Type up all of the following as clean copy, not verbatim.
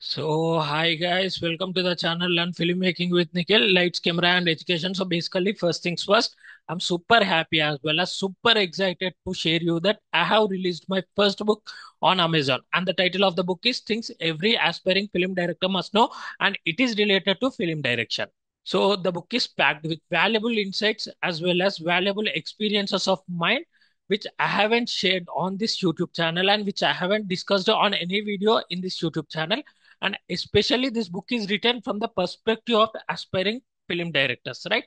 Hi guys, welcome to the channel Learn Filmmaking with Nikhil, Lights, Camera and Education. So basically, first things first, I'm super happy as well as super excited to share you that I have released my first book on Amazon, and the title of the book is Things Every Aspiring Film Director Must Know, and it is related to film direction. So the book is packed with valuable insights as well as valuable experiences of mine, which I haven't shared on this YouTube channel and which I haven't discussed on any video in this YouTube channel. And especially this book is written from the perspective of aspiring film directors, right?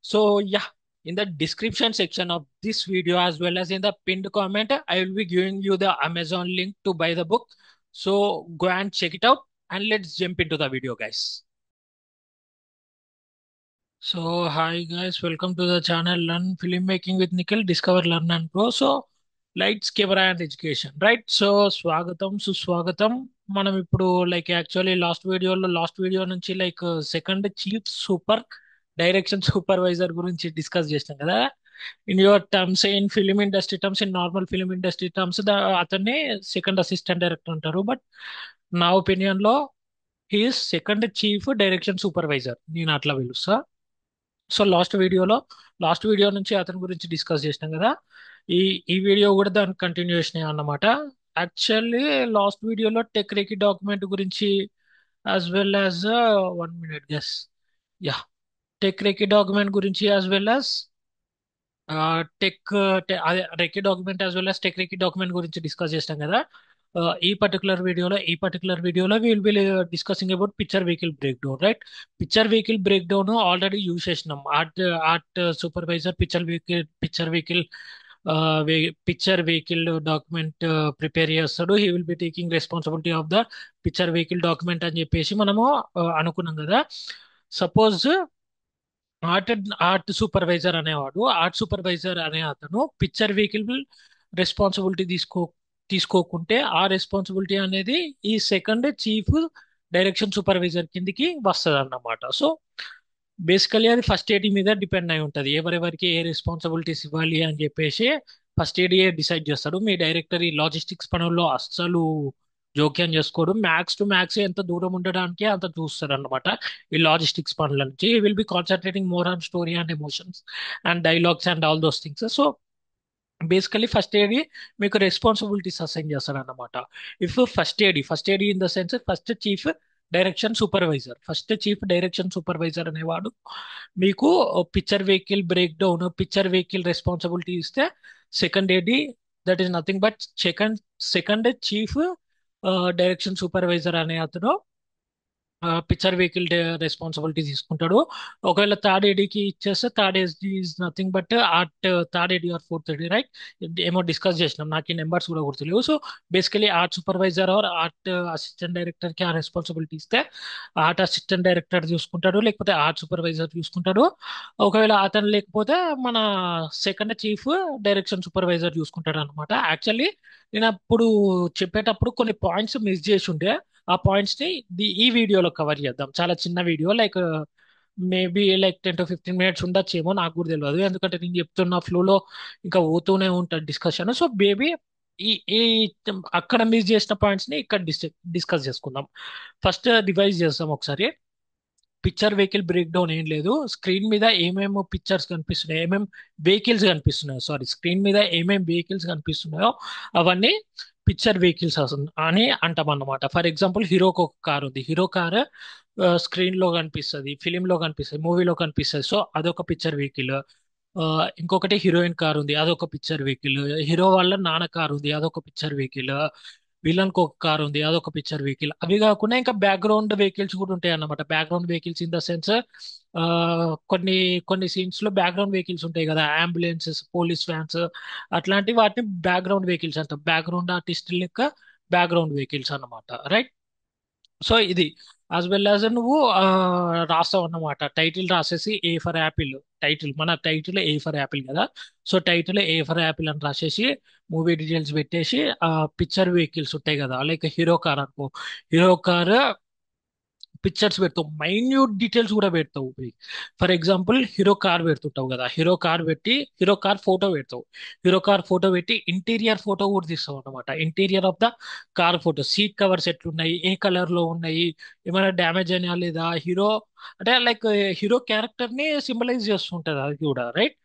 So yeah, in the description section of this video as well as in the pinned comment, I will be giving you the Amazon link to buy the book. So go and check it out, and let's jump into the video, guys. So hi guys, welcome to the channel Learn Filmmaking with Nikhil, Discover, Learn and Grow. So lights, camera and education, right? So స్వాగతం సుస్వాగతం. మనం ఇప్పుడు actually last video నుంచి second chief super direction supervisor గురించి discuss చేసినాం కదా. In your terms, in film industry terms, in normal film industry terms అతన్ని second assistant director అంటారు. బట్ నా ఒపీనియన్ లో he's second chief direction supervisor, నేను అట్లా పిలుస్తా. సో లాస్ట్ వీడియో నుంచి అతని గురించి డిస్కస్ చేసినాం కదా. ఈ ఈ వీడియో కూడా దాని కంటిన్యూషన్ అన్నమాట. యాక్చువల్లీ లాస్ట్ వీడియోలో టెక్ రేకి డాక్యుమెంట్ గురించి as well as 1 minute guess, yeah, tech recce document గురించి యాజ్ వెల్ యాజ్ టెక్ అదే recce document as well as tech recce document గురించి డిస్కస్ చేస్తాం కదా. ఈ పర్టికులర్ వీడియోలో will be discussing about picture vehicle break down, right? Picture vehicle break down already use చేసినాం. Art supervisor picture vehicle document prepare చేస్తాడు. He will be taking responsibility of the picture vehicle document అని చెప్పేసి మనము అనుకున్నాం కదా. Suppose art art supervisor అనే అతను picture vehicle responsibility తీసుకోకుంటే ఆ రెస్పాన్సిబిలిటీ అనేది ఈ సెకండ్ చీఫ్ డైరెక్షన్ సూపర్వైజర్ కిందికి వస్తుంది అన్నమాట. సో బేసికలీ అది ఫస్ట్ ఏడీ మీద డిపెండ్ అయి ఉంటుంది, ఎవరెవరికి ఏ రెస్పాన్సిబిలిటీస్ ఇవ్వాలి అని చెప్పేసి ఫస్ట్ ఏడీ డిసైడ్ చేస్తాడు. మీ డైరెక్టర్ ఈ లాజిస్టిక్స్ పనుల్లో అస్సలు జోక్యం చేసుకోడు. మ్యాక్స్ టు మ్యాక్స్ ఎంత దూరం ఉండడానికి అంత చూస్తాడు అనమాట ఈ లాజిస్టిక్స్ పనుల నుంచి. Will be concentrating more on story and emotions and dialogues and all those things. So basically first AD మీకు రెస్పాన్సిబిలిటీస్ అసైన్ చేస్తాడు అన్నమాట. If first AD in the sense first chief direction supervisor అనేవాడు మీకు picture vehicle responsibility ఇస్తే, second AD, that is nothing but second chief direction supervisor అనే అతను picture vehicle responsibility తీసుకుంటాడు. ఒకవేళ థర్డ్ ఏడీకి ఇచ్చేస్తే third AD is nothing but third AD or fourth AD, right? ఏమో discuss చేసినాం, నాకు ఈ నెంబర్స్ కూడా గుర్తులేవు. So basically art supervisor are art assistant director కి ఆ రెస్పాన్సిబిలిటీ ఇస్తే ఆర్ట్ అసిస్టెంట్ డైరెక్టర్ చూసుకుంటాడు, లేకపోతే ఆర్ట్ సూపర్వైజర్ చూసుకుంటాడు. ఒకవేళ అతను లేకపోతే మన సెకండ్ చీఫ్ డైరెక్షన్ సూపర్వైజర్ చూసుకుంటాడు అనమాట. యాక్చువల్లీ నేను అప్పుడు చెప్పేటప్పుడు కొన్ని పాయింట్స్ మిస్ చేసి ఉండే. ఆ పాయింట్స్ ని ఈ వీడియోలో కవర్ చేద్దాం. చాలా చిన్న వీడియో, మేబీ 10 to 15 minutes ఉండొచ్చేమో, నాకు కూడా తెలియదు. ఎందుకంటే నేను చెప్తున్న ఫ్లోలో ఇంకా పోతూనే ఉంటుంది డిస్కషన్. సో బేబీ ఈ ఈ అక్కడ మిస్ చేసిన పాయింట్స్ ని ఇక్కడ డిస్కస్ చేసుకుందాం. ఫస్ట్ రివైజ్ చేస్తాం ఒకసారి. పిక్చర్ వెహికల్ బ్రేక్ డౌన్ ఏం లేదు. స్క్రీన్ మీద ఏమేమో పిక్చర్స్ కనిపిస్తున్నాయి, వెహికల్స్ కనిపిస్తున్నాయో, సారీ, స్క్రీన్ మీద ఏమేమి వెహికల్స్ కనిపిస్తున్నాయో అవన్నీ పిక్చర్ వెహికల్స్ అని అంటాం అన్నమాట. ఫర్ ఎగ్జాంపుల్, హీరోకి ఒక కార్ ఉంది. హీరో కార్ స్క్రీన్ లో కనిపిస్తుంది, ఫిలిం లో కనిపిస్తుంది, మూవీలో కనిపిస్తుంది. సో అదొక పిక్చర్ వెహికల్. ఇంకొకటి హీరోయిన్ కార్ ఉంది, అదొక పిక్చర్ వెహికల్. హీరో వాళ్ళ నాన్న కార్ ఉంది, అదొక పిక్చర్ వెహికల్. విలన్ కి ఒక కార్ ఉంది, అదొక పిక్చర్ వెహికల్. అవి కాకుండా ఇంకా బ్యాక్గ్రౌండ్ వెహికల్స్ కూడా ఉంటాయి అన్నమాట. Background vehicles in the sense, కొన్ని కొన్ని సీన్స్ లో బ్యాక్గ్రౌండ్ వెహికల్స్ ఉంటాయి కదా, అంబులెన్సెస్, పోలీస్ వ్యాన్స్, అట్లాంటి వాటిని బ్యాక్గ్రౌండ్ వెహికల్స్ అంటాం. బ్యాక్గ్రౌండ్ ఆర్టిస్ట్ లెక్క బ్యాక్గ్రౌండ్ వెహికల్స్ అన్నమాట, రైట్? సో ఇది యాజ్ వెల్ యాజ్ నువ్వు రాస్తావు అన్నమాట. టైటిల్ రాసేసి ఏ ఫర్ యాపిల్, మన టైటిల్ ఏ ఫర్ యాపిల్ కదా. So title A for Apple అని రాసేసి మూవీ డీటెయిల్స్ పెట్టేసి పిక్చర్ వెహికల్స్ ఉంటాయి కదా, లైక్ హీరో కార్ అనుకో. హీరో కార్ పిక్చర్స్ పెడతావు, మైన్యూట్ డీటెయిల్స్ కూడా పెడతావు. ఫర్ ఎగ్జాంపుల్ హీరో కార్ పెడుతుంటావు కదా, హీరో కార్ పెట్టి హీరో కార్ ఫోటో పెడతావు. హీరో కార్ ఫోటో పెట్టి ఇంటీరియర్ ఫోటో కూడా తీస్తావు అనమాట. Interior of the car photo, seat covers ఎట్లున్నాయి, ఏ కలర్ లో ఉన్నాయి, ఏమైనా డ్యామేజ్ అయినా లేదా, హీరో అంటే లైక్ హీరో క్యారెక్టర్ ని సింబలైజ్ చేస్తుంటది అది కూడా, right?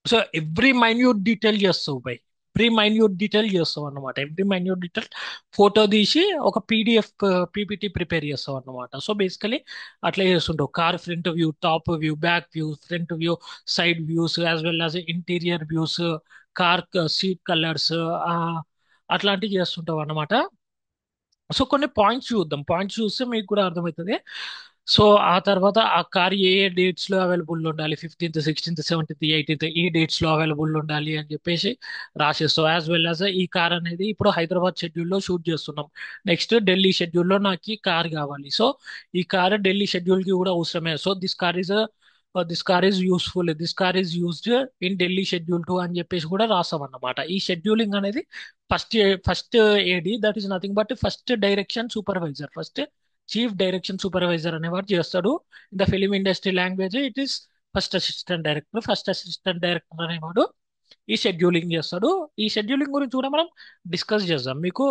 So every minute detail చేస్తావు బై, ఎవ్రీ మైన్యూట్ డీటెయిల్ చేస్తావు అన్నమాట. ఎవ్రీ మైన్యూట్ డీటెయిల్ ఫోటో తీసి ఒక పీడిఎఫ్ పీపీటీ ప్రిపేర్ చేస్తావు అన్నమాట. సో బేసికలీ అట్లా చేస్తుంటావు. Car front view, top view, back view, front view, side views, as well as interior views, car seat colours, అట్లాంటివి చేస్తుంటావు అన్నమాట. సో కొన్ని పాయింట్స్ చూద్దాం, పాయింట్స్ చూస్తే మీకు కూడా అర్థమవుతుంది. సో ఆ తర్వాత ఆ కార్ ఏ ఏ డేట్స్ లో అవైలబుల్ ఉండాలి, 15th, 16th, 17th, 18th, ఈ డేట్స్ లో అవైలబుల్ ఉండాలి అని చెప్పేసి రాసేస్తాం. యాజ్ వెల్ యాజ్ ఈ కార్ అనేది ఇప్పుడు హైదరాబాద్ షెడ్యూల్ లో షూట్ చేస్తున్నాం, నెక్స్ట్ ఢిల్లీ షెడ్యూల్ లో నాకు ఈ కార్ కావాలి. సో ఈ కార్ ఢిల్లీ షెడ్యూల్ కి కూడా అవసరమే. So this car is useful, this car is used in Delhi schedule to అని చెప్పేసి కూడా రాస్తాం అన్నమాట. ఈ షెడ్యూలింగ్ అనేది first first AD, that is nothing but first direction supervisor, first chief direction supervisor అనేవాడు చేస్తాడు. In the film industry language it is first assistant director. First assistant director అనేవాడు ఈ షెడ్యూలింగ్ చేస్తాడు. ఈ షెడ్యూలింగ్ గురించి కూడా మనం డిస్కస్ చేద్దాం. మీకు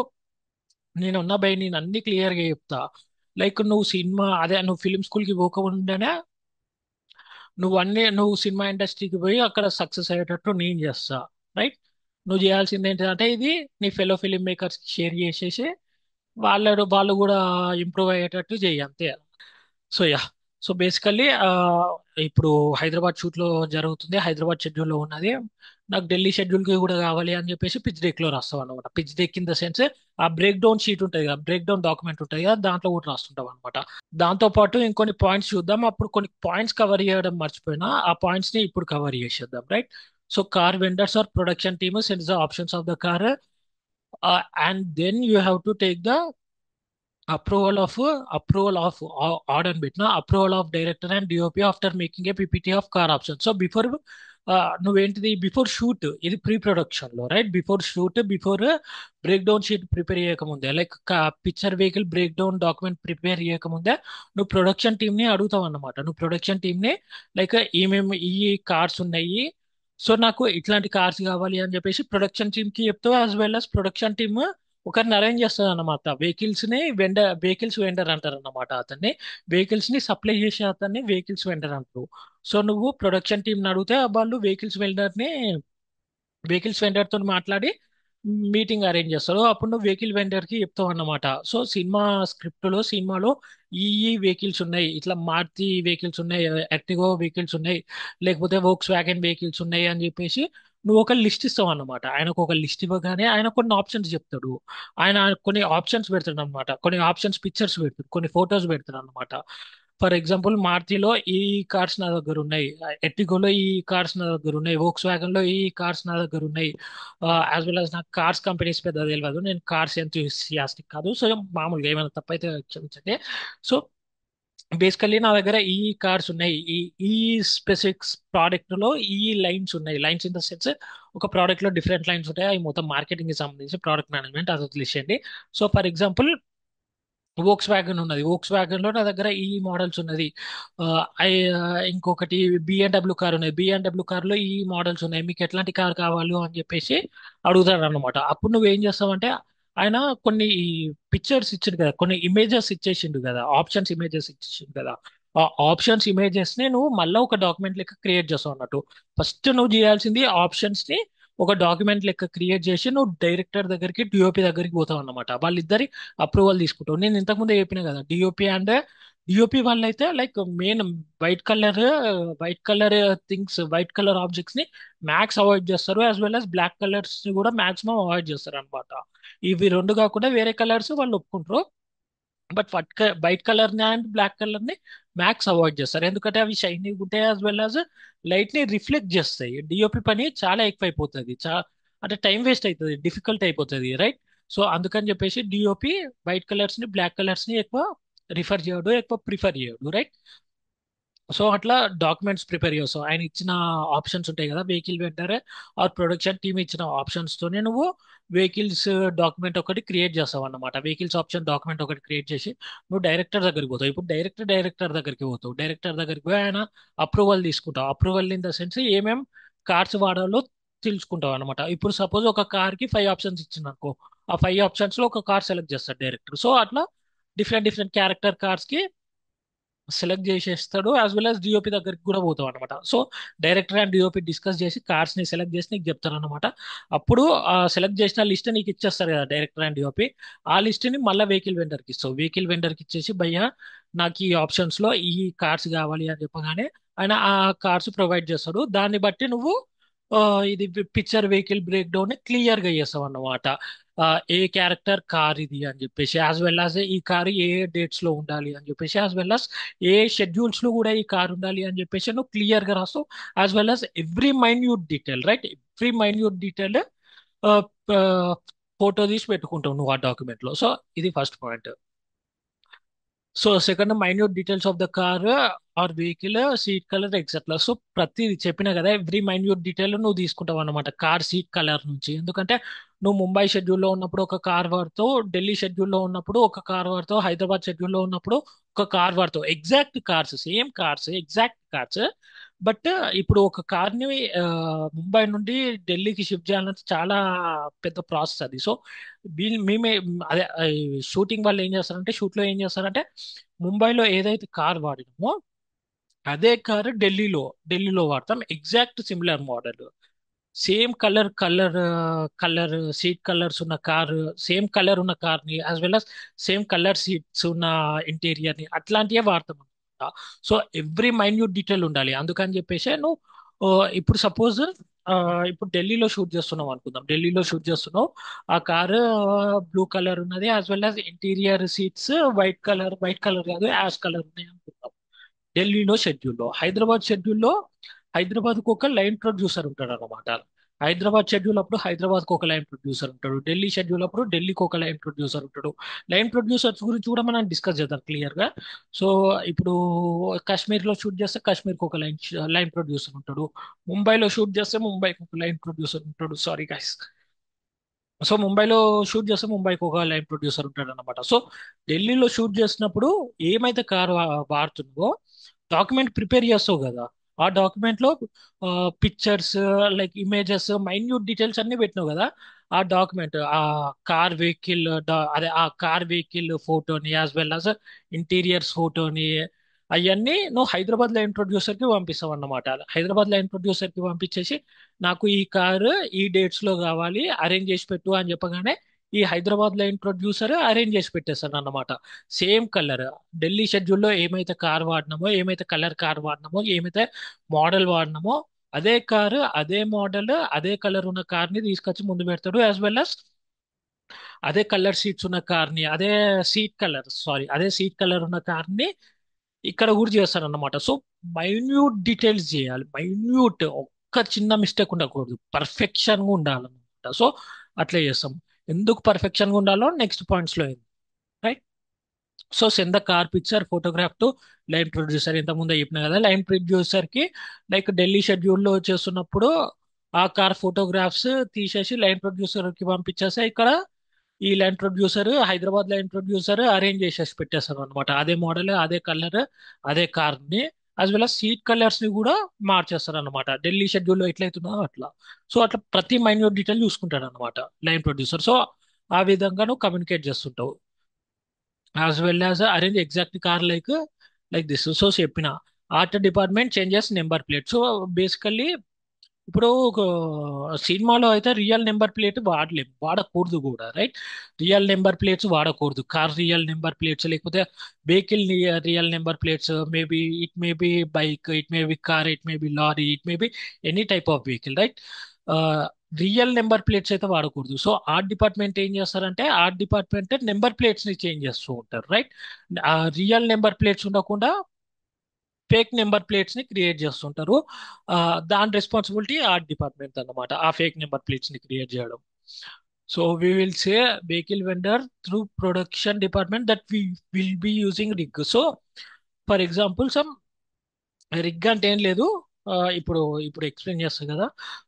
నేను ఉన్న బై నేను అన్ని క్లియర్ గా చెప్తా. లైక్ నువ్వు సినిమా అదే నువ్వు ఫిలిం స్కూల్ కి పోకుండానే నువ్వు సినిమా ఇండస్ట్రీకి పోయి అక్కడ సక్సెస్ అయ్యేటట్టు నేను చేస్తా, రైట్? నువ్వు చేయాల్సింది ఏంటంటే ఇది నీ ఫెలో ఫిలిం మేకర్స్ షేర్ చేసేసి వాళ్ళు కూడా ఇంప్రూవ్ అయ్యేటట్టు చెయ్యి, అంతే. సో యా, సో బేసికల్లీ ఇప్పుడు హైదరాబాద్ షూట్ లో జరుగుతుంది, హైదరాబాద్ షెడ్యూల్ లో ఉన్నది. నాకు ఢిల్లీ షెడ్యూల్ కి కూడా కావాలి అని చెప్పేసి పిచ్ డెక్ లో రాస్తాం అనమాట. Pitch deck in the sense ఆ బ్రేక్ డౌన్ షీట్ ఉంటుంది కదా, బ్రేక్ డౌన్ డాక్యుమెంట్ ఉంటుంది కదా, దాంట్లో కూడా రాస్తుంటాం అనమాట. దాంతో పాటు ఇంకొన్ని పాయింట్స్ చూద్దాం. అప్పుడు కొన్ని పాయింట్స్ కవర్ చేయడం మర్చిపోయినా, ఆ పాయింట్స్ ని ఇప్పుడు కవర్ చేసేద్దాం, right? So car vendors or production team sends the options of the car, and then you have to take the approval of odd and bit na approval of director and DOP after making a PPT of car option. So before నువ్వేంటిది before shoot, ఇది pre production లో, right? Before shoot, before break down sheet prepare చేయకముందే, like picture vehicle break down document prepare చేయకముందే నువ్వు production team ని అడుగుతావు అన్నమాట. నువ్వు ప్రొడక్షన్ టీమ్ ని లైక్ ఏమేమి ఈ కార్స్ ఉన్నాయి, సో నాకు ఇట్లాంటి కార్స్ కావాలి అని చెప్పేసి ప్రొడక్షన్ టీమ్ కి చెప్తావు. As well as production team ఒకరిని అరేంజ్ చేస్తుంది అన్నమాట. వెహికల్స్ వెండర్ అంటారు అన్నమాట అతన్ని. వెహికల్స్ ని సప్లై చేసే అతన్ని వెహికల్స్ వెండర్ అంటారు. సో నువ్వు ప్రొడక్షన్ టీమ్ అడిగితే వాళ్ళు వెహికల్స్ వెండర్ తో మాట్లాడి మీటింగ్ అరేంజ్ చేస్తారు. అప్పుడు నువ్వు వెహికల్ వెండర్ కి చెప్తావు అన్నమాట. సో సినిమాలో ఈ వెహికల్స్ ఉన్నాయి, ఇట్లా మారుతి వెహికల్స్ ఉన్నాయి, ఎర్టిగో వెహికల్స్ ఉన్నాయి, లేకపోతే వోక్స్ వ్యాగన్ వెహికల్స్ ఉన్నాయి అని చెప్పేసి నువ్వు ఒక లిస్ట్ ఇస్తావు అన్నమాట. ఆయనకు ఒక లిస్ట్ ఇవ్వగానే ఆయన కొన్ని ఆప్షన్స్ చెప్తాడు. ఆయన కొన్ని ఆప్షన్స్ పెడతాడు అనమాట, కొన్ని ఆప్షన్స్ పిక్చర్స్ పెడతాడు, కొన్ని ఫొటోస్ పెడతాడు అనమాట. ఫర్ ఎగ్జాంపుల్ మారుతిలో ఈ కార్స్ నా దగ్గర ఉన్నాయి, ఎర్టిగోలో ఈ కార్స్ నా దగ్గర ఉన్నాయి, వోక్స్ వ్యాగన్ లో ఈ కార్స్ నా దగ్గర ఉన్నాయి. యాజ్ వెల్ యాజ్ నాకు కార్స్ కంపెనీస్ పెద్ద తెలియదు, నేను కార్స్ ఎంతూసియాస్టిక్ కాదు. సో మామూలుగా ఏమైనా తప్పైతే క్షమించండి. సో బేసికల్లీ నా దగ్గర ఈ కార్స్ ఉన్నాయి, ఈ ఈ స్పెసిఫిక్ ప్రోడక్ట్ లో ఈ లైన్స్ ఉన్నాయి. లైన్స్ ఇన్ ద సెన్స్ ఒక ప్రోడక్ట్ లో డిఫరెంట్ లైన్స్ ఉంటాయి, అవి మొత్తం మార్కెటింగ్ కి సంబంధించి ప్రోడక్ట్ మేనేజ్మెంట్ అది వదిలేసేయండి. So for example Volkswagen ఉన్నది, వోక్స్ వ్యాగన్ లో నా దగ్గర ఈ మోడల్స్ ఉన్నది. ఆ, ఐ ఇంకొకటి బిఎండబ్ల్యూ కార్ ఉన్నది, బిఎండబ్ల్యూ కార్ లో ఈ మోడల్స్ ఉన్నాయి, మీకు ఎట్లాంటి కార్ కావాలి అని చెప్పేసి అడుగుతాడు అనమాట. అప్పుడు నువ్వు ఏం చేస్తావంటే ఆయన కొన్ని పిక్చర్స్ ఇచ్చిండు కదా, కొన్ని ఇమేజెస్ ఇచ్చేసిండు కదా, ఆప్షన్స్ ఇమేజెస్ ఇచ్చేసిండు కదా. ఆ ఆప్షన్స్ ఇమేజెస్ ని నువ్వు మళ్ళీ ఒక డాక్యుమెంట్ లెక్క క్రియేట్ చేస్తావు అన్నట్టు. ఫస్ట్ నువ్వు చేయాల్సింది ఆప్షన్స్ ని ఒక డాక్యుమెంట్ లెక్క క్రియేట్ చేసి నువ్వు డైరెక్టర్ దగ్గరికి, డిఓపి దగ్గరికి పోతావు అన్నమాట. వాళ్ళిద్దరి అప్రూవల్ తీసుకుంటావు. నేను ఇంతకుముందే చెప్పిన కదా, డిఓపి వాళ్ళైతే like main white colour white colour white colour objects ని మ్యాక్స్ అవాయిడ్ చేస్తారు, as well as black colours ని కూడా మాక్సిమం అవాయిడ్ చేస్తారు అనమాట. ఇవి రెండు కాకుండా వేరే కలర్స్ వాళ్ళు ఒప్పుకుంటారు, బట్ వైట్ కలర్ ని అండ్ బ్లాక్ కలర్ ని మ్యాక్స్ అవాయిడ్ చేస్తారు. ఎందుకంటే అవి షైనీ ఉంటాయి, యాజ్ వెల్ యాజ్ లైట్ ని రిఫ్లెక్ట్ చేస్తాయి. డిఓపి పని చాలా ఎక్కువ అయిపోతుంది, అంటే టైం వేస్ట్ అవుతుంది, డిఫికల్ట్ అయిపోతుంది, రైట్? సో అందుకని చెప్పేసి డిఓపి వైట్ కలర్స్ ని బ్లాక్ కలర్స్ ని ఎక్కువ రిఫర్ చేయడు, ఎక్కువ ప్రిఫర్ చేయడు, రైట్? సో అట్లా డాక్యుమెంట్స్ ప్రిపేర్ చేస్తావు. ఆయన ఇచ్చిన ఆప్షన్స్ ఉంటాయి కదా, vehicle vendor or production team ఇచ్చిన ఆప్షన్స్ తోనే నువ్వు వెహికల్స్ డాక్యుమెంట్ ఒకటి క్రియేట్ చేస్తావు అన్నమాట. వెహికల్స్ ఆప్షన్ డాక్యుమెంట్ ఒకటి క్రియేట్ చేసి నువ్వు డైరెక్టర్ దగ్గరికి పోతావు. ఇప్పుడు డైరెక్టర్ దగ్గరికి పోతావు. డైరెక్టర్ దగ్గరికి పోయి ఆయన అప్రూవల్ తీసుకుంటావు. అప్రూవల్ ఇన్ ద సెన్స్ ఏమేం కార్స్ వాడాలో తెలుసుకుంటావు అనమాట. ఇప్పుడు సపోజ్ ఒక కార్ కి 5 ఆప్షన్స్ ఇచ్చింది అనుకో, ఆ 5 ఆప్షన్స్ లో ఒక కార్ సెలెక్ట్ చేస్తాడు డైరెక్టర్. సో అట్లా డిఫరెంట్ డిఫరెంట్ క్యారెక్టర్ కార్స్ కి సెలెక్ట్ చేసేస్తాడు. యాజ్ వెల్ యాజ్ డిఓపి దగ్గరికి కూడా పోతాం అనమాట. So director and DOP discuss చేసి కార్స్ ని సెలెక్ట్ చేసి నీకు చెప్తారు అనమాట. అప్పుడు ఆ సెలెక్ట్ చేసిన లిస్ట్ నీకు ఇచ్చేస్తారు కదా డైరెక్టర్ అండ్ డిఓపి. ఆ లిస్ట్ ని మళ్ళీ వెహికల్ వెండర్ కి ఇస్తావు. వెహికల్ వెండర్ కి ఇచ్చేసి భయ్యా నాకు ఈ ఆప్షన్స్ లో ఈ కార్స్ కావాలి అని చెప్పగానే ఆయన ఆ కార్స్ ప్రొవైడ్ చేస్తాడు. దాన్ని బట్టి నువ్వు ఆ, ఇది picture vehicle break down clear గా చేస్తావు అన్నమాట. ఏ క్యారెక్టర్ కార్ ఇది అని చెప్పేసి, యాజ్ వెల్ యాజ్ ఈ కార్ ఏ డేట్స్ లో ఉండాలి అని చెప్పేసి, as well as a schedules లో కూడా ఈ కార్ ఉండాలి అని చెప్పేసి నువ్వు క్లియర్ గా రాస్తావు. As well as every minute detail, right, every minute detail photo తీసి పెట్టుకుంటావు నువ్వు ఆ డాక్యుమెంట్ లో. సో ఇది first point. So second, minute details of the car or vehicle, seat colour etcetera. So ప్రతిది చెప్పిన కదా, ఎవ్రీ మైన్యూట్ డీటెయిల్ నువ్వు తీసుకుంటావు అనమాట కార్ సీట్ కలర్ నుంచి. ఎందుకంటే నువ్వు ముంబై షెడ్యూల్లో ఉన్నప్పుడు ఒక కార్ వాడతావు, ఢిల్లీ షెడ్యూల్లో ఉన్నప్పుడు ఒక కార్ వాడతావు, హైదరాబాద్ షెడ్యూల్లో ఉన్నప్పుడు ఒక కార్ వాడతావు. Exact cars, same cars, exact cars. But ఇప్పుడు ఒక కార్ని ముంబై నుండి ఢిల్లీకి షిఫ్ట్ చేయాలంటే చాలా పెద్ద ప్రాసెస్ అది. సో మేమే అదే షూటింగ్ వాళ్ళు ఏం చేస్తారంటే, షూట్ లో ఏం చేస్తారంటే, ముంబైలో ఏదైతే కార్ వాడినామో అదే కారు ఢిల్లీలో వాడతాం. Exact similar model, same colour seat colours ఉన్న కారు, సేమ్ కలర్ ఉన్న కార్ని, as well as same colour seats ఉన్న ఇంటీరియర్ ని, అట్లాంటివే వాడతాం అనమాట. సో ఎవ్రీ మైన్యూట్ డీటెయిల్ ఉండాలి. అందుకని చెప్పేసి నువ్వు ఆ, ఇప్పుడు సపోజ్ ఇప్పుడు ఢిల్లీలో షూట్ చేస్తున్నాం అనుకుందాం. ఢిల్లీలో షూట్ చేస్తున్నావు, ఆ కారు బ్లూ కలర్ ఉన్నది, as well as interior seats white colour కాదు యాష్ కలర్ ఉన్నాయి అనుకుందాం. ఢిల్లీలో షెడ్యూల్లో, హైదరాబాద్కు ఒక లైన్ ప్రొడ్యూసర్ ఉంటాడు అనమాట. హైదరాబాద్ షెడ్యూల్ అప్పుడు హైదరాబాద్కు ఒక లైన్ ప్రొడ్యూసర్ ఉంటాడు. ఢిల్లీ షెడ్యూల్ అప్పుడు ఢిల్లీకి ఒక లైన్ ప్రొడ్యూసర్ ఉంటాడు. లైన్ ప్రొడ్యూసర్స్ గురించి కూడా మనం డిస్కస్ చేద్దాం క్లియర్ గా. సో ఇప్పుడు కాశ్మీర్లో షూట్ చేస్తే కాశ్మీర్కి ఒక లైన్ ప్రొడ్యూసర్ ఉంటాడు. ముంబైలో షూట్ చేస్తే ముంబైకి ఒక లైన్ ప్రొడ్యూసర్ ఉంటాడు. Sorry guys. సో ముంబైలో షూట్ చేస్తే ముంబైకి ఒక లైన్ ప్రొడ్యూసర్ ఉంటాడు అనమాట. సో ఢిల్లీలో షూట్ చేసినప్పుడు ఏమైతే కార్ వాడుతుందో డాక్యుమెంట్ ప్రిపేర్ చేస్తావు కదా, ఆ డాక్యుమెంట్ లో pictures, like images, minute details అన్ని పెట్టినావు కదా. ఆ డాక్యుమెంట్, ఆ అదే ఆ కార్ వెహికల్ ఫోటోని, యాజ్ వెల్ యాజ్ ఇంటీరియర్స్ ఫోటోని, అవన్నీ నువ్వు హైదరాబాద్ లైన్ ప్రొడ్యూసర్ కి పంపిస్తావు అన్నమాట. హైదరాబాద్ లైన్ ప్రొడ్యూసర్ కి పంపించేసి నాకు ఈ కారు ఈ డేట్స్ లో కావాలి, అరేంజ్ చేసి పెట్టు అని చెప్పగానే ఈ హైదరాబాద్ లైన్ ప్రొడ్యూసర్ అరేంజ్ చేసి పెట్టేస్తాను అన్నమాట. సేమ్ కలర్, ఢిల్లీ షెడ్యూల్లో ఏమైతే కార్ వాడినామో, ఏమైతే కలర్ కార్ వాడినామో, ఏమైతే మోడల్ వాడినామో, అదే కారు అదే మోడల్ అదే కలర్ ఉన్న కార్ ని తీసుకొచ్చి ముందు పెడతాడు. యాజ్ వెల్ as అదే కలర్ సీట్స్ ఉన్న కార్ ని, అదే సీట్ కలర్ ఉన్న కార్ ని ఇక్కడ కూడా చేస్తాడు అన్నమాట. సో మైన్యూట్ డీటెయిల్స్ చేయాలి. ఒక్క చిన్న మిస్టేక్ ఉండకూడదు, పర్ఫెక్షన్ గా ఉండాలన్నమాట. సో అట్లా చేస్తాం. ఎందుకు పర్ఫెక్షన్ గా ఉండాలో నెక్స్ట్ పాయింట్స్ లో, right. So send the car picture photograph to line producer. ఇంతకుముందే చెప్పిన కదా, లైన్ ప్రొడ్యూసర్ కి లైక్ ఢిల్లీ షెడ్యూల్లో చేస్తున్నప్పుడు ఆ కార్ ఫోటోగ్రాఫ్స్ తీసేసి లైన్ ప్రొడ్యూసర్ కి పంపించేస్తే, ఇక్కడ ఈ line producer, Hyderabad line producer arrange చేసేసి పెట్టేస్తారు అనమాట. అదే మోడల్ అదే కలర్ అదే కార్ ని, as well as seat colours ని కూడా మార్చేస్తారు అనమాట. ఢిల్లీ షెడ్యూల్లో ఎట్లయితుందో అట్లా. సో అట్లా ప్రతి మైన్యూట్ డీటెయిల్ చూసుకుంటాడు అనమాట లైన్ ప్రొడ్యూసర్. సో ఆ విధంగా నువ్వు కమ్యూనికేట్ చేస్తుంటావు. As well as arrange exact car like this. So చెప్పిన art department changes number plate. So basically ఇప్పుడు ఒక సినిమాలో అయితే రియల్ నెంబర్ ప్లేట్ వాడకూడదు కూడా, రైట్. రియల్ నెంబర్ ప్లేట్స్ వాడకూడదు. కార్ రియల్ నెంబర్ ప్లేట్స్, లేకపోతే vehicle real number plates, maybe it may be bike, it may be car, it may be lorry, it may be any type of vehicle, right. Real number plates అయితే వాడకూడదు. So art department ఏం చేస్తారంటే, art department number plates ని change చేస్తూ ఉంటారు, right. Real number plates ఉండకుండా fake number plates ని create చేస్తుంటారు. దాని రెస్పాన్సిబిలిటీ ఆర్ట్ డిపార్ట్మెంట్ అన్నమాట, ఆ ఫేక్ నెంబర్ ప్లేట్స్ ని క్రియేట్ చేయడం. So we will say vehicle vendor through production department that we will be using rig. So for example rig అంటే ఏం లేదు. ఇప్పుడు ఇప్పుడు ఎక్స్ప్లెయిన్ చేస్తాం కదా.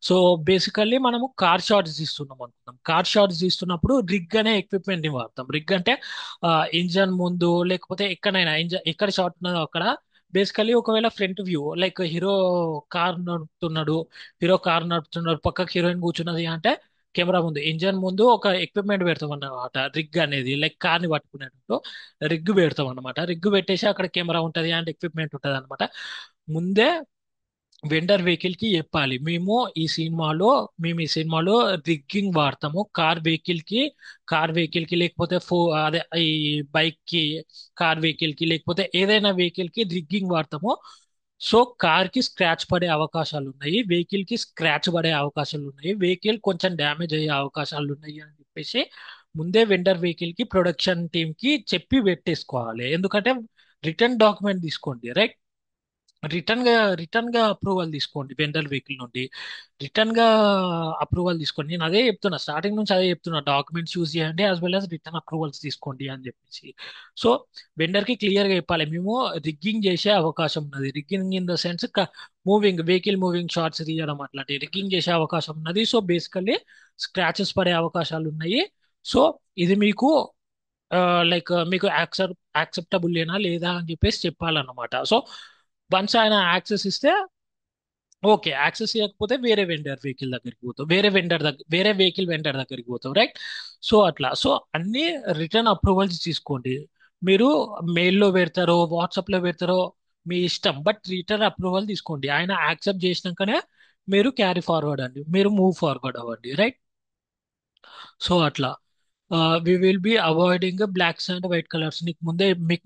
సో బేసికల్లీ మనము కార్ షాట్స్ తీస్తున్నాం అనుకుందాం. కార్ షాట్స్ తీస్తున్నప్పుడు రిగ్ అనే ఎక్విప్మెంట్ ని వాడతాం. రిగ్ అంటే ఇంజన్ ముందు లేకపోతే ఎక్కడైనా ఇంజన్ ఎక్కడ షాట్ ఉన్నదో అక్కడ బేసికల్లీ ఒకవేళ front view like hero car నడుపుతున్నాడు, పక్కకు హీరోయిన్ కూర్చున్నది అంటే కెమెరా ముందు ఇంజన్ ముందు ఒక ఎక్విప్మెంట్ పెడతాం అన్నమాట. రిగ్ అనేది లైక్ కార్ ని పట్టుకునేటట్టు రిగ్ పెడతాం అన్నమాట. రిగ్ పెట్టేసి అక్కడ కెమెరా ఉంటది అండ్ ఎక్విప్మెంట్ ఉంటది అనమాట. ముందే వెండర్ వెహికల్ కి చెప్పాలి, మేము ఈ సినిమాలో రిగ్గింగ్ వాడతాము. కార్ వెహికల్ కి లేకపోతే అదే ఈ బైక్ కి, కార్ వెహికల్ కి లేకపోతే ఏదైనా వెహికల్ కి రిగ్గింగ్ వాడతాము. సో కార్ కి స్క్రాచ్ పడే అవకాశాలు ఉన్నాయి, వెహికల్ కి స్క్రాచ్ పడే అవకాశాలు ఉన్నాయి, వెహికల్ కొంచెం డ్యామేజ్ అయ్యే అవకాశాలు ఉన్నాయి అని చెప్పేసి ముందే వెండర్ వెహికల్ కి ప్రొడక్షన్ టీమ్ కి చెప్పి పెట్టేసుకోవాలి. ఎందుకంటే రిటర్న్ డాక్యుమెంట్ తీసుకోండి, రైట్? రిటర్న్ గా అప్రూవల్ తీసుకోండి వెండర్ వెహికల్ నుండి. రిటర్న్ గా అప్రూవల్ తీసుకోండి. నేను అదే చెప్తున్నా, స్టార్టింగ్ నుంచి అదే చెప్తున్నా, డాక్యుమెంట్స్ యూజ్ చేయండి as well as return approvals తీసుకోండి అని చెప్పేసి. సో వెండర్ కి క్లియర్ గా చెప్పాలి, మేము రిగ్గింగ్ చేసే అవకాశం ఉన్నది. Rigging in the sense vehicle moving shots తీయడం అట్లాంటి రిగ్గింగ్ చేసే అవకాశం ఉన్నది. సో బేసికల్లీ స్క్రాచెస్ పడే అవకాశాలు ఉన్నాయి. సో ఇది మీకు మీకు యాక్సెప్టబుల్ ఏనా లేదా అని చెప్పేసి చెప్పాలన్నమాట. సో వన్స్ ఆయన యాక్సెస్ ఇస్తే ఓకే, యాక్సెస్ ఇవ్వకపోతే వేరే వెహికల్ వెండర్ దగ్గరికి పోతాం, రైట్? సో అట్లా సో అన్ని రిటర్న్ అప్రూవల్స్ తీసుకోండి. మీరు మెయిల్లో పెడతారో వాట్సాప్లో పెడతారో మీ ఇష్టం, బట్ రిటర్న్ అప్రూవల్ తీసుకోండి. ఆయన యాక్సెప్ట్ చేసినాకనే మీరు క్యారీ ఫార్వర్డ్ అండి, మీరు మూవ్ ఫార్వర్డ్ అవ్వండి, రైట్? సో అట్లా we will be avoiding blacks and white colours. మీకు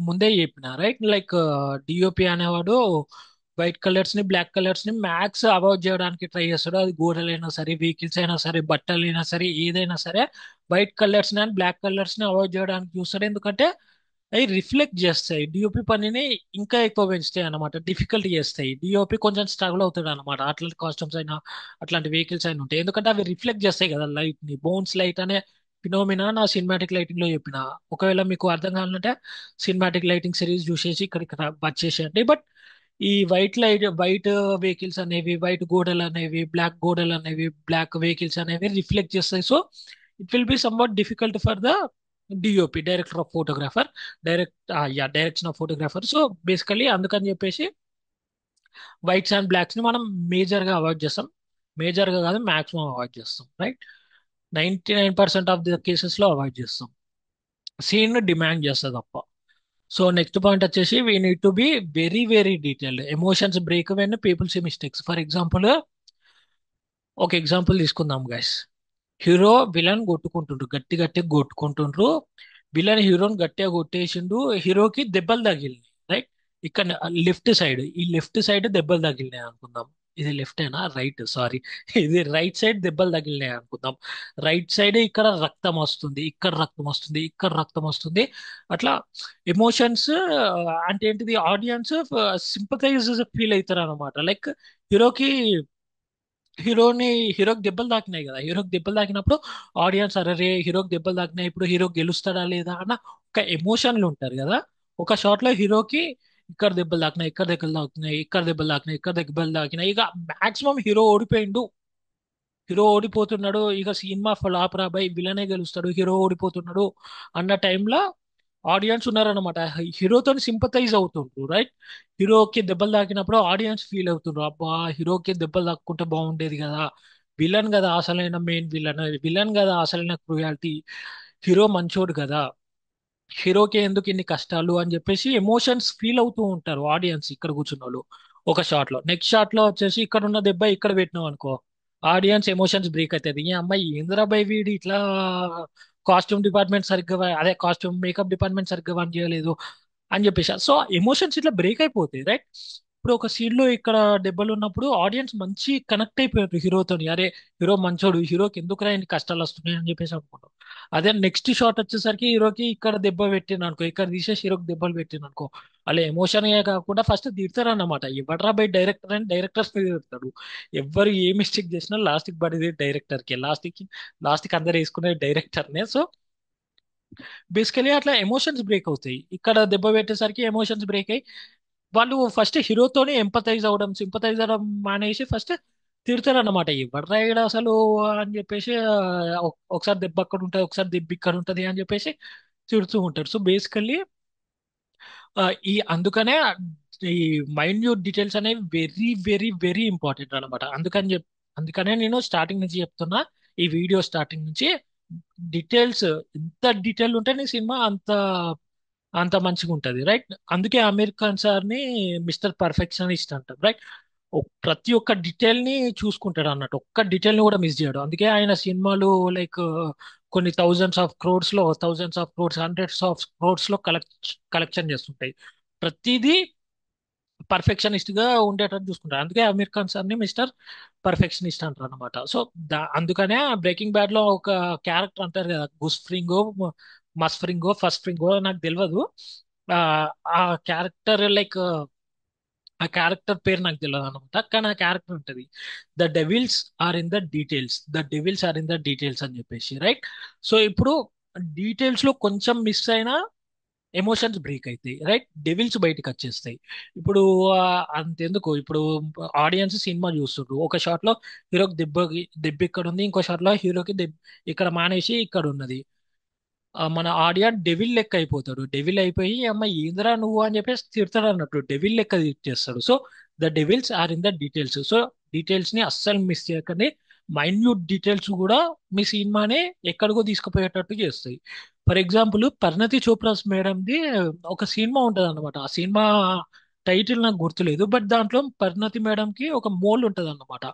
ముందే చెప్పిన, రైట్? లైక్ డిఓపి అనేవాడు వైట్ కలర్స్ ని బ్లాక్ కలర్స్ ని మ్యాక్స్ అవాయిడ్ చేయడానికి ట్రై చేస్తాడు. అది గోడలైనా సరే, వెహికల్స్ అయినా సరే, బట్టలైనా సరే, ఏదైనా సరే వైట్ కలర్స్ ని అండ్ బ్లాక్ కలర్స్ ని అవాయిడ్ చేయడానికి చూస్తాడు. ఎందుకంటే అవి రిఫ్లెక్ట్ చేస్తాయి, డిఓపి పనిని ఇంకా ఎక్కువ పెంచుతాయి అన్నమాట, డిఫికల్ట్ చేస్తాయి. డిఓపి కొంచెం స్ట్రగుల్ అవుతాడు అనమాట, అట్లాంటి కాస్ట్యూమ్స్ అయినా అట్లాంటి వెహికల్స్ అయినా ఉంటాయి. ఎందుకంటే అవి రిఫ్లెక్ట్ చేస్తాయి కదా లైట్ ని. బౌన్స్ లైట్ అనే ఫినోమినా నా సినిమాటిక్ లైటింగ్ లో చెప్పిన. ఒకవేళ మీకు అర్థం కావాలంటే సినిమాటిక్ లైటింగ్ సిరీస్ చూసేసి ఇక్కడికి వచ్చేసేయండి. బట్ ఈ వైట్ వెహికల్స్ అనేవి, వైట్ గోడలు అనేవి, బ్లాక్ గోడలు అనేవి, బ్లాక్ వెహికల్స్ అనేవి రిఫ్లెక్ట్ చేస్తాయి. So it will be somewhat difficult for the DOP, director of photographer, direct direction of photographer. So basically అందుకని చెప్పేసి వైట్స్ అండ్ బ్లాక్స్ ని మనం మేజర్ గా అవాయిడ్ చేస్తాం. మేజర్ గా కాదు, మాక్సిమం అవాయిడ్ చేస్తాం, రైట్? 99% ఆఫ్ ద కేసెస్ లో అవాయిడ్ చేస్తాం, సీన్ డిమాండ్ చేస్తుంది తప్ప. సో నెక్స్ట్ పాయింట్ వచ్చేసి we need to be very very detailed. Emotions break when people see mistakes. For example, ఒక ఎగ్జాంపుల్ తీసుకుందాం గైస్. హీరో విలన్ కొట్టుకుంటుండ్రు, గట్టి గట్టిగా కొట్టుకుంటుండ్రు. విలన్ హీరోని గట్టిగా కొట్టేసిండు, హీరోకి దెబ్బలు తగిలినాయి, రైట్? ఇక్కడ ఈ లెఫ్ట్ సైడ్ దెబ్బలు తగిలినాయి అనుకుందాం. ఇది లెఫ్ట్ అయినా రైట్, సారీ, ఇది రైట్ సైడ్ దెబ్బలు తగిలినాయి అనుకుందాం. రైట్ సైడ్ ఇక్కడ రక్తం వస్తుంది, ఇక్కడ రక్తం వస్తుంది, ఇక్కడ రక్తం వస్తుంది. అట్లా ఎమోషన్స్ అంటే ఏంటిది, ఆడియన్స్ సింపథైజ్ ఫీల్ అవుతారు అనమాట. లైక్ హీరోకి హీరోని హీరోకి దెబ్బలు తాకినాయి కదా, హీరోకి దెబ్బలు తాకినప్పుడు ఆడియన్స్ అరే హీరోకి దెబ్బలు తాకినాయి, ఇప్పుడు హీరో గెలుస్తాడా లేదా అన్న ఒక ఎమోషన్లు ఉంటారు కదా. ఒక షాట్ లో హీరోకి ఇక్కడ దెబ్బలు తాకినాయి, ఇక్కడ దెబ్బలు తాకినాయి, ఇక్కడ దెబ్బలు తాకినాయి, ఇక్కడ దెబ్బలు తాకినాయి, ఇక మాక్సిమం హీరో ఓడిపోయిండు, హీరో ఓడిపోతున్నాడు, ఇక సినిమా ఫ్లాప్ రాబాయ్, విలనే గెలుస్తాడు, హీరో ఓడిపోతున్నాడు అన్న టైంలో ఆడియన్స్ ఉన్నారనమాట, హీరోతో సింపథైజ్ అవుతుండ్రు, రైట్? హీరోకి దెబ్బలు తాకినప్పుడు ఆడియన్స్ ఫీల్ అవుతుండ్రు, అబ్బా హీరోకి దెబ్బలు తాక్కుంటే బాగుండేది కదా, విలన్ కదా అసలైన మెయిన్ విలన్, విలన్ కదా అసలైన క్రూయాలిటీ, హీరో మంచోడు కదా, హీరోకి ఎందుకు ఇన్ని కష్టాలు అని చెప్పేసి ఎమోషన్స్ ఫీల్ అవుతూ ఉంటారు ఆడియన్స్ ఇక్కడ కూర్చున్న వాళ్ళు. ఒక షాట్ లో, నెక్స్ట్ షాట్ లో వచ్చేసి ఇక్కడ ఉన్న దెబ్బ ఇక్కడ పెట్టినాం అనుకో, ఆడియన్స్ ఎమోషన్స్ బ్రేక్ అవుతుంది. ఈ అమ్మాయి ఏందిరా బై వీడి ఇట్లా కాస్ట్యూమ్ డిపార్ట్మెంట్ సరిగ్గా అదే కాస్ట్యూమ్ మేకప్ డిపార్ట్మెంట్ సరిగ్గా పని చేయలేదు అని చెప్పేసి. సో ఎమోషన్స్ ఇట్లా బ్రేక్ అయిపోతాయి, రైట్? ఇప్పుడు ఒక సీన్ లో ఇక్కడ దెబ్బలు ఉన్నప్పుడు ఆడియన్స్ మంచి కనెక్ట్ అయిపోయారు హీరోతోని, అరే హీరో మంచోడు, హీరోకి ఎందుకురా ఇన్ని కష్టాలు వస్తున్నాయి అని చెప్పేసి అనుకుంటాం. అదే నెక్స్ట్ షాట్ వచ్చేసరికి హీరోకి ఇక్కడ దెబ్బ పెట్టిన అనుకో, ఇక్కడ తీసేసి హీరోకి దెబ్బలు పెట్టిన అనుకో, అలా ఎమోషన్ కాకుండా ఫస్ట్ తిడతారు అన్నమాట. ఎవడరా బై డైరెక్టర్ అని డైరెక్టర్స్ తిడతాడు. ఎవరు ఏ మిస్టేక్ చేసినా లాస్ట్ కి పడేది డైరెక్టర్ కి, లాస్ట్ కి అందరు వేసుకునే డైరెక్టర్నే. సో బేసికలీ అట్లా ఎమోషన్స్ బ్రేక్ అవుతాయి, ఇక్కడ దెబ్బ పెట్టేసరికి ఎమోషన్స్ బ్రేక్ అయ్యి వాళ్ళు ఫస్ట్ హీరోతోనే ఎంపతైజ్ అవ్వడం, సింపతైజ్ అవ్వడం మానేసి ఫస్ట్ తిడతారు అన్నమాట. ఎవరు రాయడు అసలు అని చెప్పేసి ఒకసారి దెబ్బ అక్కడ ఉంటుంది, ఒకసారి దెబ్బ ఇక్కడ ఉంటుంది అని చెప్పేసి తిడుతూ ఉంటారు. సో బేసికల్లీ ఈ అందుకనే ఈ మైన్యూట్ డీటెయిల్స్ అనేవి వెరీ వెరీ వెరీ ఇంపార్టెంట్ అనమాట. అందుకనే నేను స్టార్టింగ్ నుంచి చెప్తున్నా, ఈ వీడియో స్టార్టింగ్ నుంచి డీటెయిల్స్ ఎంత డీటెయిల్ ఉంటే నీ సినిమా అంత అంత మంచిగా ఉంటుంది, రైట్. అందుకే అమీర్ ఖాన్ సార్ ని మిస్టర్ పర్ఫెక్షనిస్ట్ అంటారు, రైట్. ప్రతి ఒక్క డీటెయిల్ ని చూసుకుంటాడు అన్నట్టు, ఒక్క డీటెయిల్ ని కూడా మిస్ చేయడు. అందుకే ఆయన సినిమాలు లైక్ కొన్ని thousands of crores, hundreds of crores లో కలెక్షన్ చేస్తుంటాయి. ప్రతిదీ పర్ఫెక్షనిస్ట్ గా ఉండేటట్టు చూసుకుంటారు. అందుకే అమీర్ ఖాన్ సార్ ని మిస్టర్ పర్ఫెక్షనిస్ట్ అంటారు అనమాట. సో అందుకనే బ్రేకింగ్ బ్యాడ్ లో ఒక క్యారెక్టర్ అంటారు కదా, గుస్ ఫ్రింగో, మస్ ఫ్రింగో, ఫస్ట్ ఫ్రింగో నాకు తెలియదు. ఆ ఆ క్యారెక్టర్ లైక్ ఆ క్యారెక్టర్ పేరు నాకు తెలియదు అనమాట. కానీ ఆ క్యారెక్టర్ ఉంటుంది, the devils are in the details, the devils are in the details అని చెప్పేసి, రైట్. సో ఇప్పుడు డీటెయిల్స్ లో కొంచెం మిస్ అయినా ఎమోషన్స్ బ్రేక్ అవుతాయి, రైట్. డెవిల్స్ బయటకు వచ్చేస్తాయి. ఇప్పుడు అంతెందుకు, ఇప్పుడు ఆడియన్స్ సినిమా చూస్తుండ్రు, ఒక షాట్ లో హీరోకి దెబ్బ ఇక్కడ ఉంది, ఇంకో షాట్ లో హీరోకి దెబ్బ ఇక్కడ మానేసి ఇక్కడ ఉన్నది. మన ఆడియన్స్ డెవిల్ లెక్క అయిపోతాడు. డెవిల్ అయిపోయి అమ్మ ఏందిరా నువ్వు అని చెప్పేసి తిడతాడు అన్నట్టు, డెవిల్ లెక్క చేస్తాడు. So the devils are in the details. So details ని అస్సలు మిస్ చేయకండి. మైన్యూట్ డీటెయిల్స్ కూడా మీ సినిమాని ఎక్కడికో తీసుకుపోయేటట్టు చేస్తాయి. ఫర్ ఎగ్జాంపుల్ పరిణతి చోప్రాస్ మేడంది ఒక సినిమా ఉంటది అనమాట. ఆ సినిమా టైటిల్ నాకు గుర్తులేదు, బట్ దాంట్లో పరిణతి మేడం కి ఒక మోల్ ఉంటది అన్నమాట.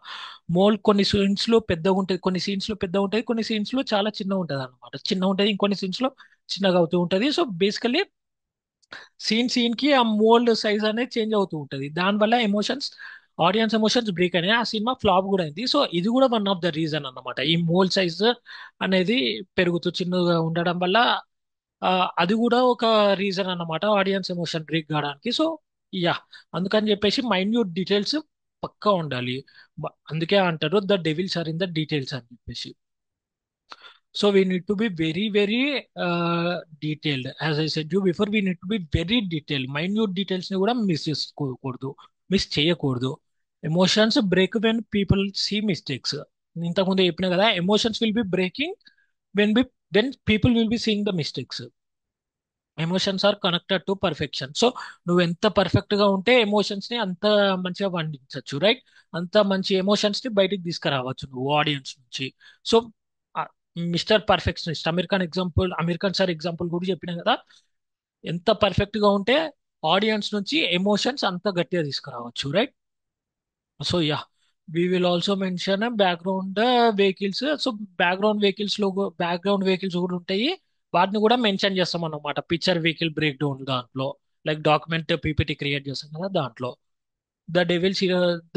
మోల్ కొన్ని సీన్స్ లో పెద్దగా ఉంటుంది, కొన్ని సీన్స్ లో పెద్దగా ఉంటుంది, కొన్ని సీన్స్ లో చాలా చిన్నగా ఉంటుంది అనమాట. చిన్నగా ఉంటుంది, ఇంకొన్ని సీన్స్ లో చిన్నగా అవుతూ ఉంటది. సో బేసికలీ సీన్ కి ఆ మోల్డ్ సైజ్ అనేది చేంజ్ అవుతూ ఉంటది. దానివల్ల ఆడియన్స్ ఎమోషన్స్ బ్రేక్ అయినాయి, ఆ సినిమా ఫ్లాప్ కూడా అయింది. సో ఇది కూడా వన్ ఆఫ్ ద రీజన్ అన్నమాట. ఈ మోల్ సైజ్ అనేది పెరుగుతూ చిన్నగా ఉండడం వల్ల ఆ, అది కూడా ఒక రీజన్ అన్నమాట ఆడియన్స్ ఎమోషన్ బ్రేక్ కావడానికి. సో యా, అందుకని చెప్పేసి మైన్యూట్ డీటెయిల్స్ పక్కా ఉండాలి. అందుకే అంటారు the devils are in the details అని చెప్పేసి. So we need to be very very detailed. As I said you before, we need to be very detailed. Minute details ని కూడా మిస్ చేయకూడదు. Emotions break when people see mistakes. ఇంతకుముందు చెప్పిన కదా, emotions will be breaking when be when people will be seeing the mistakes. Emotions are connected to perfection. So నువ్వు ఎంత perfect గా ఉంటే ఎమోషన్స్ ని అంత మంచిగా పండించవచ్చు, రైట్. అంత మంచి ఎమోషన్స్ ని బయటికి తీసుకురావచ్చు నువ్వు ఆడియన్స్ నుంచి. So mister perfectionist Aamir Khan sir example కూడా చెప్పిన కదా, ఎంత పర్ఫెక్ట్ గా ఉంటే ఆడియన్స్ నుంచి ఎమోషన్స్ అంత గట్టిగా తీసుకురావచ్చు, right. So yeah, we will also mention background vehicles. So background vehicles కూడా ఉంటాయి, వాటిని కూడా మెన్షన్ చేస్తాం అన్నమాట పిక్చర్ వెహికల్ బ్రేక్ డౌన్ దాంట్లో. లైక్ డాక్యుమెంట్ పీపీటీ క్రియేట్ చేస్తాం కదా దాంట్లో. The devils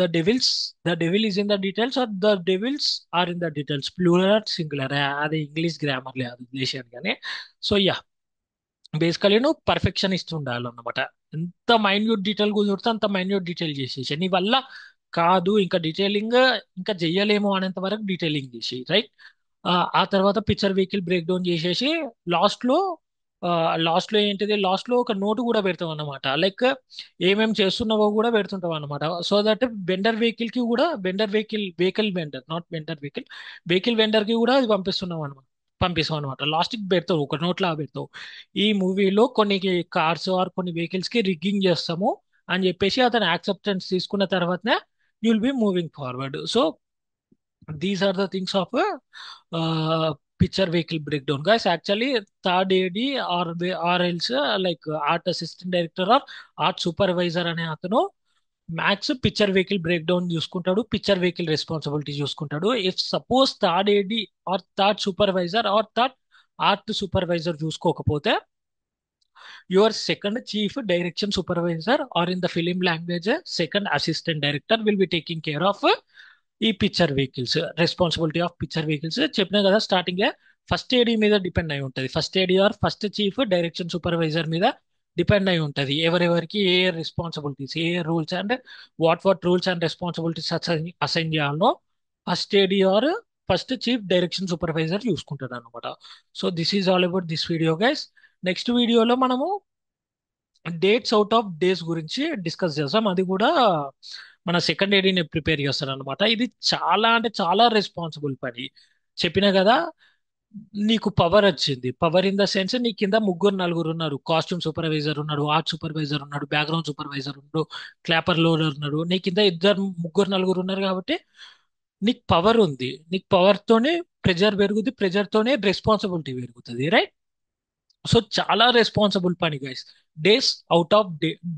the devils the devil is in the details or the devils are in the details, plural singular, అది ఇంగ్లీష్ గ్రామర్ లేదు వదిలేసాను కానీ. సో యా, బేసికలీ నువ్వు పర్ఫెక్షనిస్ట్ ఉండాలన్నమాట. ఎంత మైన్యూట్ డీటెయిల్ కుదిరితే అంత మైన్యూట్ డీటెయిల్ చేసేసి నీ వల్ల కాదు ఇంకా డీటెయిలింగ్ ఇంకా చెయ్యలేము అనేంత వరకు డీటెయిలింగ్ చేసి, రైట్. ఆ తర్వాత పిక్చర్ వెహికల్ బ్రేక్ డౌన్ చేసేసి లాస్ట్ లో లాస్ట్ లో ఒక నోటు కూడా పెడతాం అన్నమాట. లైక్ ఏమేమి చేస్తున్నావో కూడా పెడుతుంటాం అన్నమాట. సో దట్ వెండర్ వెహికల్ కి కూడా vehicle vendor, not vendor vehicle vendor కి కూడా అది పంపిస్తాం అనమాట. లాస్ట్ కి పెడతావు, ఒక నోట్ లా పెడతావు, ఈ మూవీలో కొన్ని కార్స్ ఆర్ కొన్ని వెహికల్స్ కి రిగ్గింగ్ చేస్తాము అని చెప్పేసి అతను యాక్సెప్టెన్స్ తీసుకున్న తర్వాతనే you'll be moving forward. So these are the things of picture vehicle break down guys. Actually third AD or else like art assistant director or art supervisor అనే అతను max picture vehicle break down చూసుకుంటాడు, picture vehicle responsibility చూసుకుంటాడు. If suppose third AD or third supervisor or third art supervisor చూసుకోకపోతే, your second chief direction supervisor or in the film language second assistant director will be taking care of ఈ picture vehicles, responsibility of picture vehicles. చెప్పినా కదా starting, first AD మీద depend అయి ఉంటుంది. First AD or first chief direction supervisor మీద depend అయి ఉంటుంది ఎవరెవరికి ఏ రెస్పాన్సిబిలిటీస్, ఏ rules and what rules and responsibilities assign చేయాలనో first AD or first chief direction supervisor చూసుకుంటాడు అనమాట. So this is all about this video guys. Next వీడియోలో మనము డేట్స్ అవుట్ ఆఫ్ డేస్ గురించి డిస్కస్ చేస్తాం. అది కూడా మన సెకండ్ ఏడీని ప్రిపేర్ చేస్తాడు అనమాట. ఇది చాలా అంటే చాలా రెస్పాన్సిబుల్ పని. చెప్పిన కదా, నీకు పవర్ వచ్చింది. పవర్ ఇన్ ద సెన్స్ నీ కింద ముగ్గురు నలుగురు ఉన్నారు. కాస్ట్యూమ్ సూపర్వైజర్ ఉన్నాడు, ఆర్ట్ సూపర్వైజర్ ఉన్నాడు, బ్యాక్గ్రౌండ్ సూపర్వైజర్ ఉన్నాడు, క్లాపర్ లోడర్ ఉన్నాడు. నీ కింద ఇద్దరు ముగ్గురు నలుగురు ఉన్నారు కాబట్టి నీకు పవర్ ఉంది. నీకు పవర్ తోనే ప్రెజర్ పెరుగుతుంది, ప్రెజర్ తోనే రెస్పాన్సిబిలిటీ పెరుగుతుంది, రైట్? సో చాలా రెస్పాన్సిబుల్ పని guys. Days out of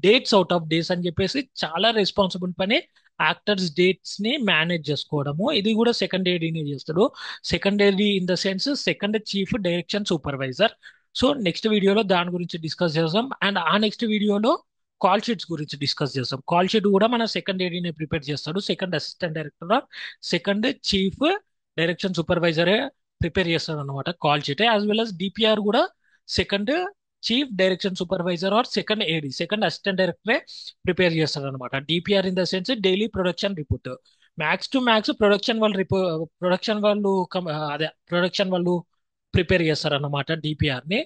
dates out of days అని చెప్పేసి చాలా రెస్పాన్సిబుల్ పని. యాక్టర్స్ డేట్స్ ని మేనేజ్ చేసుకోవడము ఇది కూడా సెకండ్ ఏడీని చేస్తాడు. Second AD in the sense second chief direction supervisor. So next వీడియోలో దాని గురించి డిస్కస్ చేద్దాం. అండ్ ఆ నెక్స్ట్ వీడియోలో కాల్ షీట్స్ గురించి డిస్కస్ చేస్తాం. కాల్ షీట్ కూడా మన సెకండ్ ఏడీని ప్రిపేర్ చేస్తాడు. Second assistant director, second chief direction supervisor prepare చేస్తాడు అనమాట call sheet. As well as DPR కూడా second chief direction supervisor or second AD, second assistant డైరెక్టరే ప్రిపేర్ చేస్తారు అనమాట. DPR in the sense daily production report. Max to max production వాళ్ళు production వాళ్ళు అదే production వాళ్ళు ప్రిపేర్ చేస్తారు అన్నమాట డిపిఆర్ ని.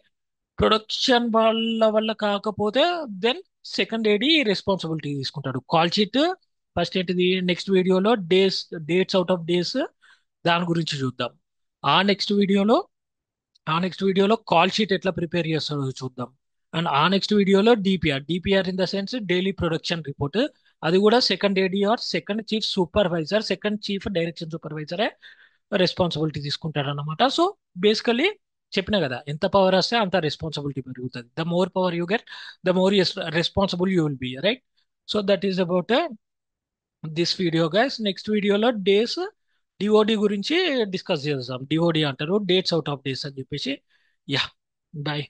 ప్రొడక్షన్ వాళ్ళ వల్ల కాకపోతే దెన్ సెకండ్ ఏడి రెస్పాన్సిబిలిటీ తీసుకుంటాడు. కాల్ షీట్ ఫస్ట్ ఏంటిది, నెక్స్ట్ వీడియోలో డేట్స్ అవుట్ ఆఫ్ డేస్ దాని గురించి చూద్దాం. ఆ నెక్స్ట్ వీడియోలో ఆ నెక్స్ట్ వీడియోలో కాల్ షీట్ ఎట్లా ప్రిపేర్ చేస్తాడో చూద్దాం. అండ్ ఆ నెక్స్ట్ వీడియోలో DPR in the sense daily production report. అది కూడా second AD or second chief supervisor, second chief direction సూపర్వైజరే రెస్పాన్సిబిలిటీ తీసుకుంటాడు అనమాట. సో బేసికలీ చెప్పిన కదా, ఎంత పవర్ వస్తే అంత రెస్పాన్సిబిలిటీ పెరుగుతుంది. The more power you get, the more responsible you will be, right? So that is about this video guys. Next వీడియోలో డేస్ డిఓడి గురించి డిస్కస్ చేద్దాం. డిఓడి అంటారు డేట్స్ అవుట్ ఆఫ్ డేస్ అని చెప్పేసి. Yeah, bye.